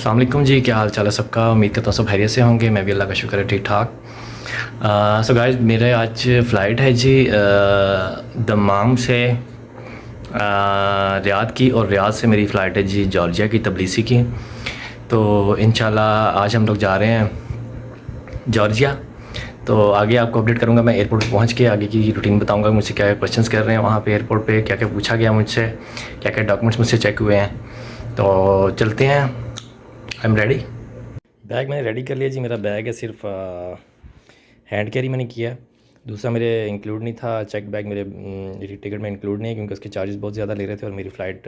अस्सलाम वालेकुम जी, क्या हाल चाल है सबका। उम्मीद करता हूँ सब खैरियत से होंगे। मैं भी अल्लाह का शुक्र है ठीक ठाक। सो गाइस, मेरे आज फ़्लाइट है जी दमाम से रियाद की, और रियाद से मेरी फ़्लाइट है जी जॉर्जिया की, तबलीसी की। तो इंशाल्लाह आज हम लोग जा रहे हैं जॉर्जिया। तो आगे आपको अपडेट करूँगा। मैं एयरपोर्ट पहुँच के आगे की रूटीन बताऊँगा, मुझसे क्या क्या क्वेश्चंस कर रहे हैं वहाँ पे एयरपोर्ट पे, क्या क्या पूछा गया मुझसे, क्या क्या डॉक्यूमेंट्स मुझसे चेक हुए हैं। तो चलते हैं। I am ready. बैग मैंने रेडी कर लिया जी। मेरा बैग है, सिर्फ हैंड कैरी मैंने किया है। दूसरा मेरे इंक्लूड नहीं था, चेक बैग मेरी टिकट में इंक्लूड नहीं है, क्योंकि उसके चार्जेस बहुत ज़्यादा ले रहे थे। और मेरी फ़्लाइट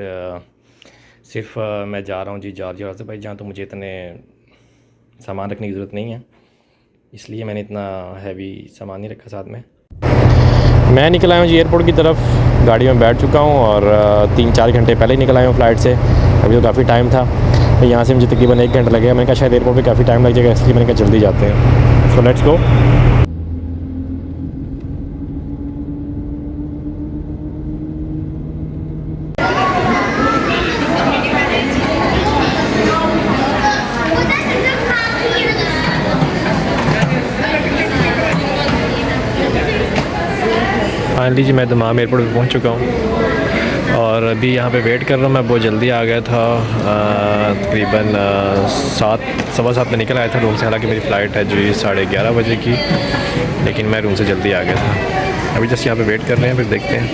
सिर्फ मैं जा रहा हूँ जी जॉर्जिया और अज़रबैजान, तो मुझे इतने सामान रखने की ज़रूरत नहीं है, इसलिए मैंने इतना हैवी सामान नहीं रखा साथ में। मैं निकल आया हूँ जी एयरपोर्ट की तरफ। गाड़ी में बैठ चुका हूँ और 3-4 घंटे पहले ही निकल आया हूँ फ़्लाइट से। अभी तो काफ़ी टाइम था, तो यहाँ से मुझे तकरीबन 1 घंटा लगेगा। मैंने कहा शायद एयरपोर्ट पे काफ़ी टाइम लग जाएगा, इसलिए मैंने कहा जल्दी जाते हैं। So let's go. फाइनली जी मैं दमाम एयरपोर्ट पर पहुँच चुका हूँ और अभी यहाँ पे वेट कर रहा हूँ। मैं बहुत जल्दी आ गया था, तकरीबन 7 सवा 7 में निकल आया था रूम से। हालांकि मेरी फ़्लाइट है जी 11:30 बजे की, लेकिन मैं रूम से जल्दी आ गया था। अभी जस्ट यहाँ पे वेट कर रहे हैं, फिर देखते हैं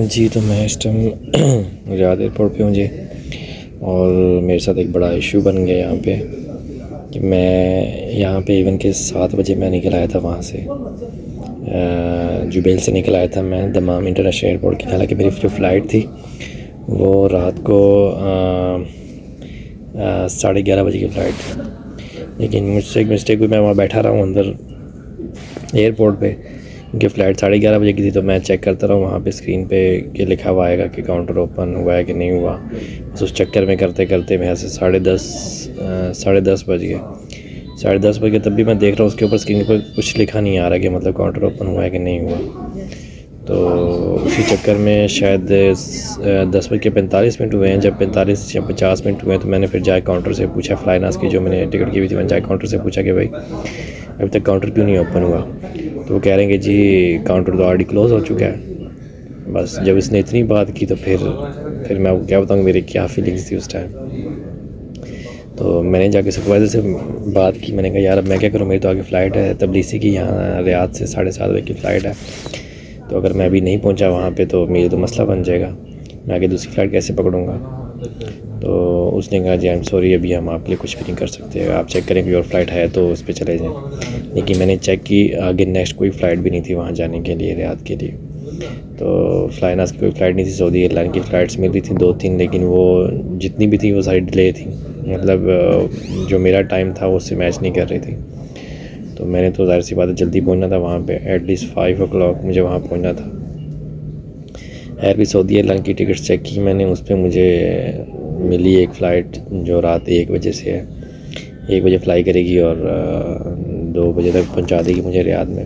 जी। तो मैं इस टाइम रियाद एयरपोर्ट पे हूँ जी, और मेरे साथ एक बड़ा इशू बन गया यहाँ पे कि मैं यहाँ पे इवन के 7 बजे मैं निकल आया था वहाँ से, जुबैल से निकल आया था मैं दमाम इंटरनेशनल एयरपोर्ट की। हालांकि मेरी जो फ़्लाइट थी वो रात को 11:30 बजे की फ़्लाइट थी, लेकिन मुझसे एक मिस्टेक हुई। मैं वहाँ बैठा रहा हूँ अंदर एयरपोर्ट पे, क्योंकि फ़्लाइट 11:30 बजे की थी। तो मैं चेक करता रहा वहाँ पे स्क्रीन पे कि लिखा हुआ आएगा कि काउंटर ओपन हुआ है कि नहीं हुआ। बस उस चक्कर में करते करते मैं ऐसे 10:30 बज गए। 10:30 बज गए, तब भी मैं देख रहा हूँ उसके ऊपर स्क्रीन पर कुछ लिखा नहीं आ रहा कि मतलब काउंटर ओपन हुआ है कि नहीं हुआ। तो उसी चक्कर में शायद 10:45 हुए हैं। जब 45 या 50 मिनट हुए हैं, तो मैंने फिर जाके काउंटर से पूछा, फ्लाइनास की जो मैंने टिकट की हुई थी, मैंने जाके काउंटर से पूछा कि भाई अभी तक काउंटर क्यों नहीं ओपन हुआ। तो वो कह रहे हैं कि जी काउंटर तो ऑलरेडी क्लोज़ हो चुका है। बस जब इसने इतनी बात की तो फिर मैं क्या बताऊँ मेरी क्या फीलिंग्स थी उस टाइम। तो मैंने जाके सुपरवाइज़र से बात की। मैंने कहा यार अब मैं क्या करूँ, मेरी तो आगे फ़्लाइट है तबलीसी की, यहाँ रियाद से 7:30 बजे की फ़्लाइट है। तो अगर मैं अभी नहीं पहुँचा वहाँ पे तो मेरी तो मसला बन जाएगा, मैं आगे दूसरी फ़्लाइट कैसे पकड़ूँगा। तो उसने कहा जी आई एम सॉरी, अभी हम आपके लिए कुछ भी नहीं कर सकते, आप चेक करें कोई और फ़्लाइट है तो उस पर चले जाएँ। लेकिन मैंने चेक की, आगे नेक्स्ट कोई फ़्लाइट भी नहीं थी वहाँ जाने के लिए, रियाद के लिए। तो फ्लाइनास की कोई फ़्लाइट नहीं थी। सऊदी एयरलाइन की फ़्लाइट्स मिल रही थी 2-3, लेकिन वो जितनी भी थी वो सारी डिले थी। मतलब जो मेरा टाइम था वो उससे मैच नहीं कर रही थी। तो मैंने तो ज़ाहिर सी बात है जल्दी पहुंचना था वहाँ पे, एटलीस्ट 5 o'clock मुझे वहाँ पहुंचना था। खैर भी सऊदी एयरलाइन की टिकट चेक की मैंने, उस पर मुझे मिली एक फ़्लाइट जो रात 1 बजे से है। 1 बजे फ्लाई करेगी और 2 बजे तक पहुँचा देगी मुझे रियाद में।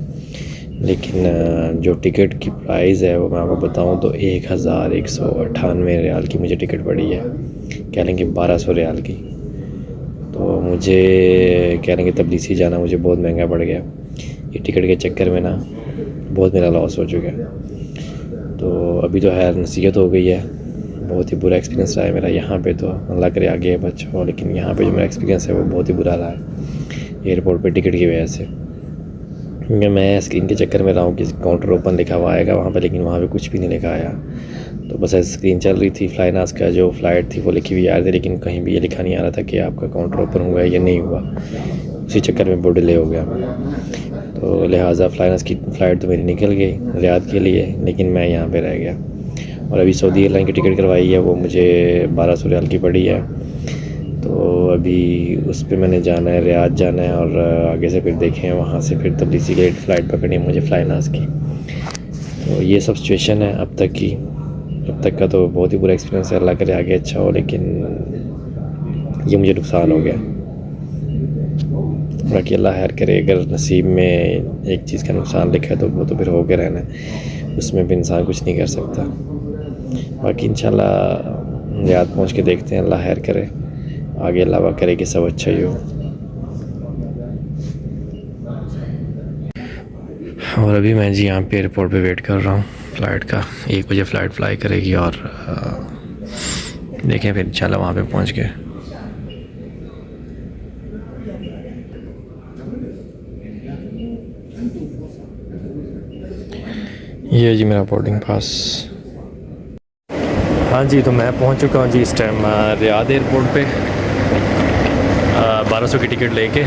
लेकिन जो टिकट की प्राइस है वो मैं आपको बताऊं तो 1198 रियाल की मुझे टिकट पड़ी है, कह लेंगे 1200 रियाल की। तो मुझे कह लेंगे तबलीसी जाना मुझे बहुत महंगा पड़ गया। ये टिकट के चक्कर में ना बहुत मेरा लॉस हो चुका है। तो अभी तो खैर नसीहत हो गई है। बहुत ही बुरा एक्सपीरियंस रहा है मेरा यहाँ पे, तो अल्लाह करे आगे बचा हो, लेकिन यहाँ पे जो मेरा एक्सपीरियंस है वो बहुत ही बुरा रहा है एयरपोर्ट पे टिकट की वजह से। क्योंकि मैं स्क्रीन के चक्कर में रहा हूँ कि काउंटर ओपन लिखा हुआ आएगा वहाँ पे, लेकिन वहाँ पे कुछ भी नहीं लिखा आया। तो बस ऐसे स्क्रीन चल रही थी, फ्लाइनास का जो फ़्लाइट थी वो लिखी हुई आ रही थी, लेकिन कहीं भी ये लिखा नहीं आ रहा था कि आपका काउंटर ओपन हुआ है या नहीं हुआ। उसी चक्कर में बहुत डिले हो गया। तो लिहाजा फ्लाइनास की फ़्लाइट तो मेरी निकल गई रियाद के लिए, लेकिन मैं यहाँ पर रह गया। और अभी सऊदी एयरलाइन की टिकट करवाई है, वो मुझे 1200 रियाल की पड़ी है। तो अभी उस पर मैंने जाना है, रियाद जाना है, और आगे से फिर देखें वहाँ से फिर तबलीसी के फ़्लाइट पकड़नी है मुझे फ्लाइनास की। तो ये सब सिचुएशन है अब तक की। अब तक का तो बहुत ही बुरा एक्सपीरियंस है, अल्लाह करे आगे अच्छा हो, लेकिन ये मुझे नुकसान हो गया। बाकी अल्लाह खैर करे, अगर नसीब में एक चीज़ का नुकसान लिखा है तो वो तो फिर हो के रहना है, उसमें भी इंसान कुछ नहीं कर सकता। बाकी इंशाल्लाह रियाद पहुँच के देखते हैं, अल्लाह खैर करे, आगे अल्लाह करे कि सब अच्छा ही हो। और अभी मैं जी यहाँ पे एयरपोर्ट पे वेट कर रहा हूँ फ़्लाइट का। 1 बजे फ़्लाइट फ्लाई करेगी और देखें फिर इंशाल्लाह वहाँ पे पहुँच के। ये जी मेरा बोर्डिंग पास। हाँ जी, तो मैं पहुँच चुका हूँ जी इस टाइम रियाद एयरपोर्ट पे 1200 की टिकट लेके।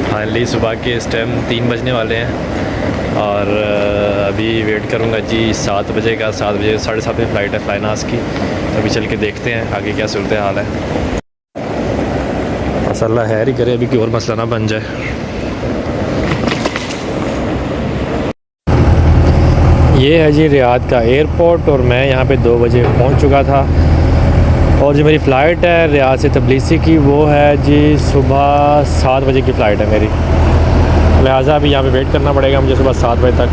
फाइनली सुबह के इस टाइम 3 बजने वाले हैं और अभी वेट करूँगा जी 7 बजे का। 7 बजे 7:30 बजे फ़्लाइट है फ्लाइनास की। तो अभी चल के देखते हैं आगे क्या सूरत हाल है। बस अल्लाह खैर ही करे, अभी कोई और मसला ना बन जाए। ये है जी रियाद का एयरपोर्ट और मैं यहाँ पे 2 बजे पहुँच चुका था। और जो मेरी फ़्लाइट है रियाद से तबलीसी की, वो है जी सुबह 7 बजे की फ़्लाइट है मेरी। लिहाजा अभी यहाँ पे वेट करना पड़ेगा मुझे सुबह 7 बजे तक।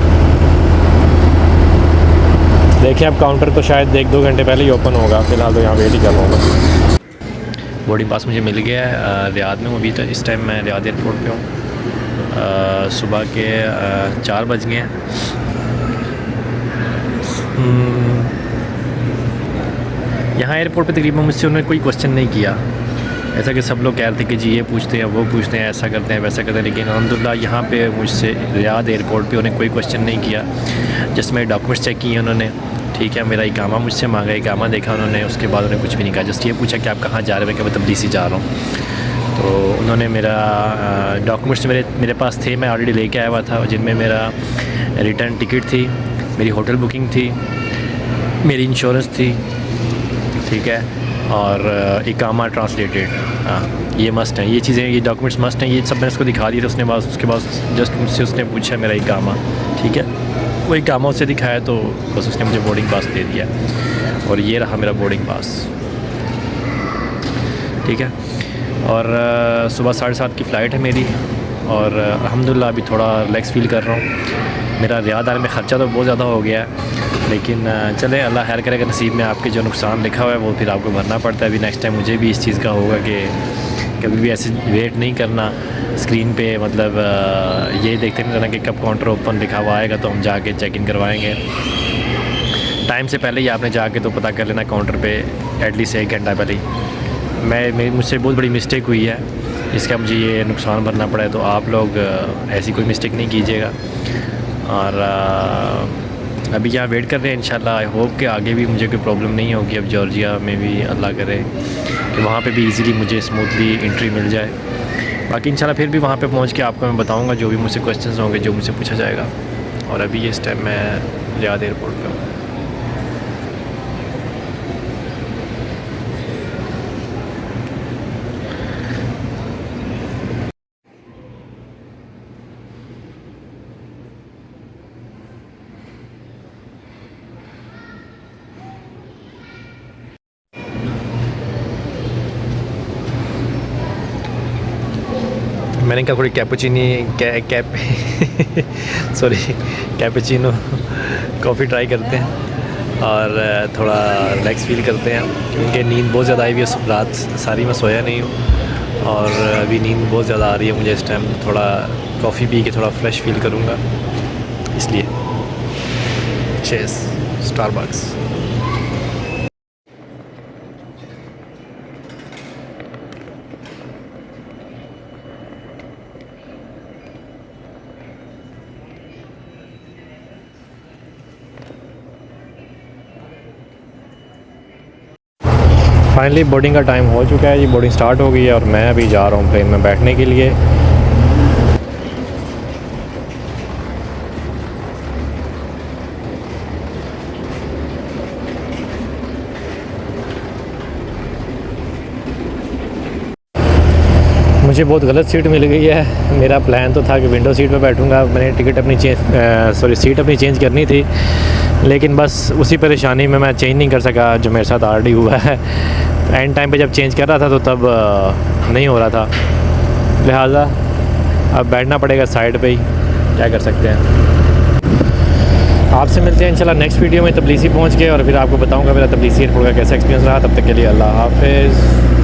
देखें अब काउंटर तो शायद 1-2 घंटे पहले ही ओपन होगा, फ़िलहाल तो यहाँ वेट ही कर रहा हूँ। बोर्डिंग पास मुझे मिल गया है। रियाद में हूँ अभी, तो इस टाइम मैं रियाद एयरपोर्ट पे हूँ। सुबह के 4 बज गए हैं। यहाँ एयरपोर्ट पे तकरीबन मुझसे उन्होंने कोई क्वेश्चन नहीं किया, ऐसा कि सब लोग कह रहे थे कि जी ये पूछते हैं वो पूछते हैं, ऐसा करते हैं वैसा करते हैं। लेकिन अल्हम्दुलिल्लाह यहाँ पे मुझसे रियाद एयरपोर्ट पे उन्हें कोई क्वेश्चन नहीं किया। जस्ट मेरे डॉक्यूमेंट्स चेक किए उन्होंने, ठीक है। मेरा इकामा मुझसे मांगा, इकामा देखा उन्होंने, उसके बाद उन्होंने कुछ भी नहीं कहा। जस्ट ये पूछा कि आप कहाँ जा रहे हैं, कि मैं तबलीसी जा रहा हूँ। तो उन्होंने मेरा डॉक्यूमेंट्स मेरे पास थे, मैं ऑलरेडी लेके आया हुआ था, जिनमें मेरा रिटर्न टिकट थी, मेरी होटल बुकिंग थी, मेरी इंश्योरेंस थी, ठीक है, और इकामा ट्रांसलेटेड। हाँ, ये मस्ट है, ये चीज़ें, ये डॉक्यूमेंट्स मस्ट हैं। ये सब मैंने उसको दिखा दिए थे। उसके बाद जस्ट मुझसे उसने पूछा मेरा इकामा, ठीक है। वो इकामा उससे दिखाया तो बस उसने मुझे बोर्डिंग पास दे दिया और ये रहा मेरा बोर्डिंग पास, ठीक है। और सुबह 7:30 की फ़्लाइट है मेरी और अल्हम्दुलिल्लाह अभी थोड़ा रिलैक्स फ़ील कर रहा हूँ। मेरा रियाद आने में ख़र्चा तो बहुत ज़्यादा हो गया है, लेकिन चले अल्लाह खैर करेगा। नसीब में आपके जो नुकसान लिखा हुआ है वो फिर आपको भरना पड़ता है। अभी नेक्स्ट टाइम मुझे भी इस चीज़ का होगा कि कभी भी ऐसे वेट नहीं करना स्क्रीन पे, मतलब ये देखते नहीं रहना कि कब काउंटर ओपन लिखा हुआ आएगा तो हम जाके चेक इन करवाएंगे। टाइम से पहले ही आपने जाके तो पता कर लेना काउंटर पे, एटलीस्ट 1 घंटा पहले ही। मुझसे बहुत बड़ी मिस्टेक हुई है, इसका मुझे ये नुकसान भरना पड़ा है। तो आप लोग ऐसी कोई मिस्टेक नहीं कीजिएगा। और अभी यहाँ वेट कर रहे हैं, इंशाल्लाह आई होप कि आगे भी मुझे कोई प्रॉब्लम नहीं होगी। अब जॉर्जिया में भी अल्लाह करे कि वहाँ पे भी इजीली मुझे स्मूथली एंट्री मिल जाए। बाकी इंशाल्लाह फिर भी वहाँ पे पहुँच के आपको मैं बताऊँगा जो भी मुझसे क्वेश्चंस होंगे, जो मुझसे पूछा जाएगा। और अभी इस टाइम मैं रियाद एयरपोर्ट पर हूँ। मैंने कहा थोड़ी कैपुचिनो कॉफ़ी ट्राई करते हैं और थोड़ा रिलैक्स फील करते हैं, क्योंकि नींद बहुत ज़्यादा आई हुई है। रात सारी मैं सोया नहीं हूँ और अभी नींद बहुत ज़्यादा आ रही है मुझे इस टाइम। थोड़ा कॉफ़ी पी के थोड़ा फ्रेश फील करूँगा, इसलिए चेस स्टारबक्स। फाइनली बोर्डिंग का टाइम हो चुका है जी, बोर्डिंग स्टार्ट हो गई है और मैं अभी जा रहा हूँ प्लेन में बैठने के लिए। मुझे बहुत गलत सीट मिल गई है। मेरा प्लान तो था कि विंडो सीट पे बैठूंगा। मैंने टिकट अपनी सीट अपनी चेंज करनी थी, लेकिन बस उसी परेशानी में मैं चेंज नहीं कर सका जो मेरे साथ ऑलरेडी हुआ है। एंड टाइम पे जब चेंज कर रहा था तो तब नहीं हो रहा था, लिहाजा अब बैठना पड़ेगा साइड पे ही, क्या कर सकते हैं। आपसे मिलते हैं इंशाल्लाह नेक्स्ट वीडियो में। तबलीसी पहुँच गए और फिर आपको बताऊँगा मेरा तबलीसी एयरपोर्ट का कैसा एक्सपीरियंस रहा। तब तक के लिए अल्लाह हाफ़िज़।